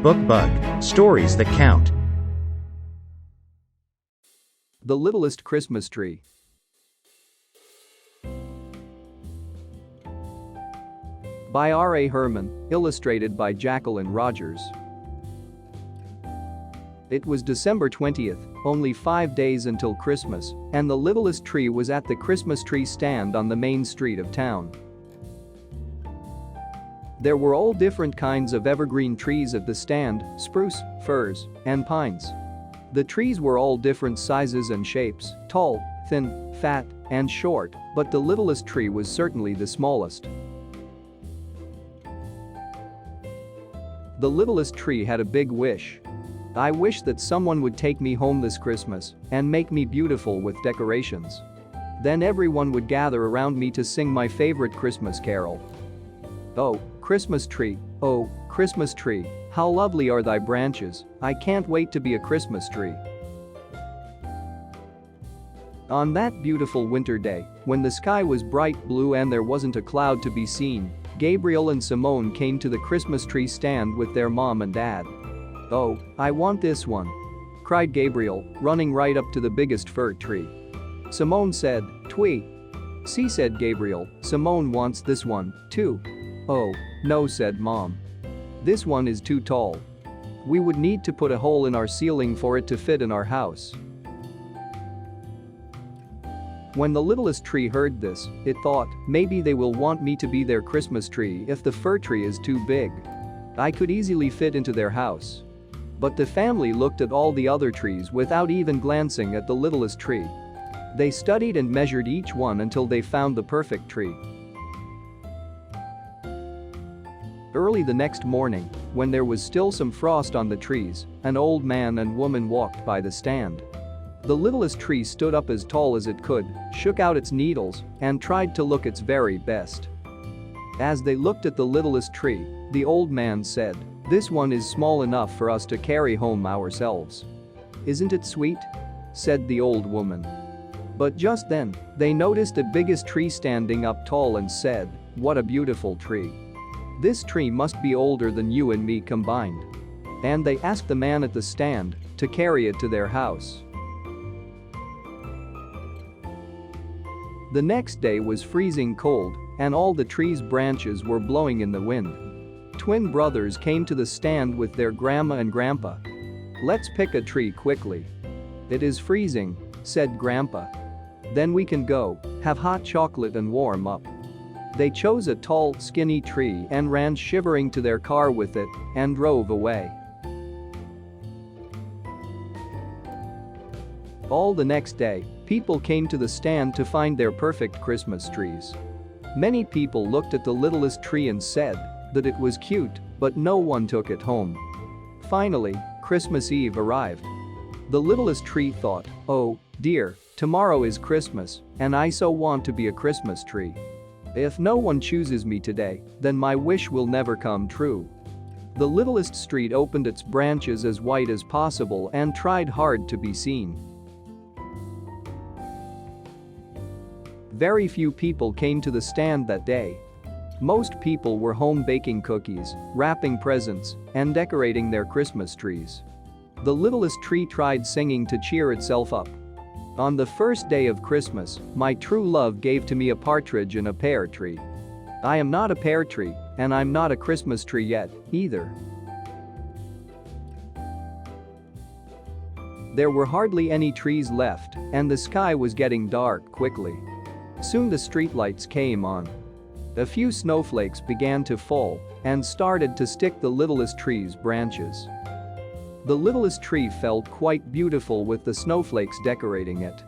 BuukBug, stories that count. The Littlest Christmas Tree. By R. A. Herman, illustrated by Jacqueline Rogers. It was December 20th, only 5 days until Christmas, and the littlest tree was at the Christmas tree stand on the main street of town. There were all different kinds of evergreen trees at the stand: spruce, firs, and pines. The trees were all different sizes and shapes, tall, thin, fat, and short, but the littlest tree was certainly the smallest. The littlest tree had a big wish. "I wish that someone would take me home this Christmas and make me beautiful with decorations. Then everyone would gather around me to sing my favorite Christmas carol. Oh, Christmas tree, oh, Christmas tree, how lovely are thy branches, I can't wait to be a Christmas tree." On that beautiful winter day, when the sky was bright blue and there wasn't a cloud to be seen, Gabriel and Simone came to the Christmas tree stand with their mom and dad. "Oh, I want this one," cried Gabriel, running right up to the biggest fir tree. Simone said, "Twee." "See," said Gabriel, "Simone wants this one, too." "Oh, no," said Mom. "This one is too tall. We would need to put a hole in our ceiling for it to fit in our house." When the littlest tree heard this, it thought, "Maybe they will want me to be their Christmas tree if the fir tree is too big. I could easily fit into their house." But the family looked at all the other trees without even glancing at the littlest tree. They studied and measured each one until they found the perfect tree. Early the next morning, when there was still some frost on the trees, an old man and woman walked by the stand. The littlest tree stood up as tall as it could, shook out its needles, and tried to look its very best. As they looked at the littlest tree, the old man said, "This one is small enough for us to carry home ourselves." "Isn't it sweet?" said the old woman. But just then, they noticed the biggest tree standing up tall and said, "What a beautiful tree. This tree must be older than you and me combined." And they asked the man at the stand to carry it to their house. The next day was freezing cold, and all the tree's branches were blowing in the wind. Twin brothers came to the stand with their grandma and grandpa. "Let's pick a tree quickly. It is freezing," said Grandpa. "Then we can go, have hot chocolate and warm up." They chose a tall, skinny tree and ran shivering to their car with it and drove away. All the next day, people came to the stand to find their perfect Christmas trees. Many people looked at the littlest tree and said that it was cute, but no one took it home. Finally, Christmas Eve arrived. The littlest tree thought, "Oh, dear, tomorrow is Christmas, and I so want to be a Christmas tree. If no one chooses me today, then my wish will never come true." The littlest tree opened its branches as wide as possible and tried hard to be seen. Very few people came to the stand that day. Most people were home baking cookies, wrapping presents, and decorating their Christmas trees. The littlest tree tried singing to cheer itself up. "On the first day of Christmas, my true love gave to me a partridge in a pear tree. I am not a pear tree, and I'm not a Christmas tree yet, either." There were hardly any trees left, and the sky was getting dark quickly. Soon the streetlights came on. A few snowflakes began to fall and started to stick the littlest tree's branches. The littlest tree felt quite beautiful with the snowflakes decorating it.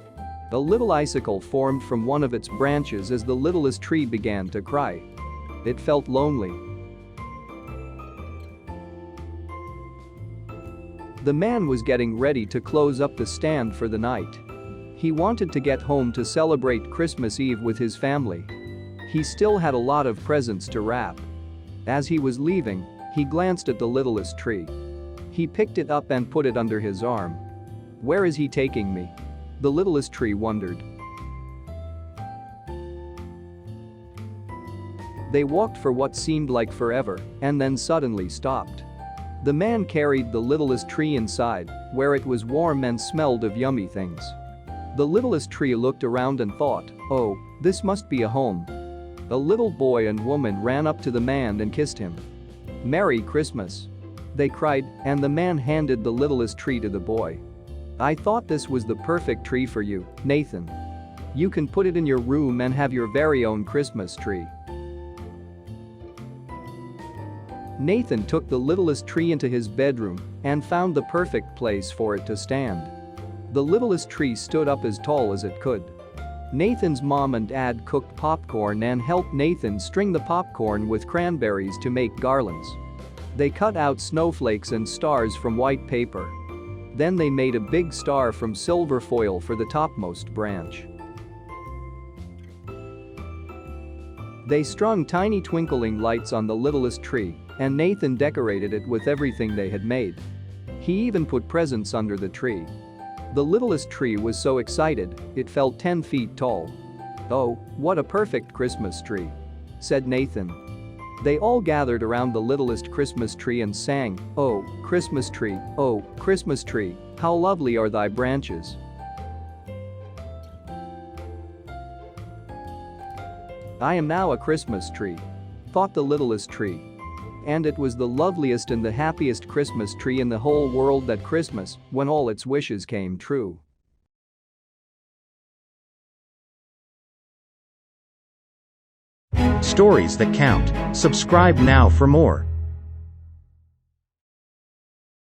A little icicle formed from one of its branches as the littlest tree began to cry. It felt lonely. The man was getting ready to close up the stand for the night. He wanted to get home to celebrate Christmas Eve with his family. He still had a lot of presents to wrap. As he was leaving, he glanced at the littlest tree. He picked it up and put it under his arm. "Where is he taking me?" the littlest tree wondered. They walked for what seemed like forever and then suddenly stopped. The man carried the littlest tree inside, where it was warm and smelled of yummy things. The littlest tree looked around and thought, "Oh, this must be a home." A little boy and woman ran up to the man and kissed him. "Merry Christmas," they cried, and the man handed the littlest tree to the boy. "I thought this was the perfect tree for you, Nathan. You can put it in your room and have your very own Christmas tree." Nathan took the littlest tree into his bedroom and found the perfect place for it to stand. The littlest tree stood up as tall as it could. Nathan's mom and dad cooked popcorn and helped Nathan string the popcorn with cranberries to make garlands. They cut out snowflakes and stars from white paper. Then they made a big star from silver foil for the topmost branch. They strung tiny twinkling lights on the littlest tree, and Nathan decorated it with everything they had made. He even put presents under the tree. The littlest tree was so excited, it felt 10 feet tall. "Oh, what a perfect Christmas tree," said Nathan. They all gathered around the littlest Christmas tree and sang, "Oh, Christmas tree, oh, Christmas tree, how lovely are thy branches." "I am now a Christmas tree," thought the littlest tree. And it was the loveliest and the happiest Christmas tree in the whole world that Christmas, when all its wishes came true. Stories that count. Subscribe now for more.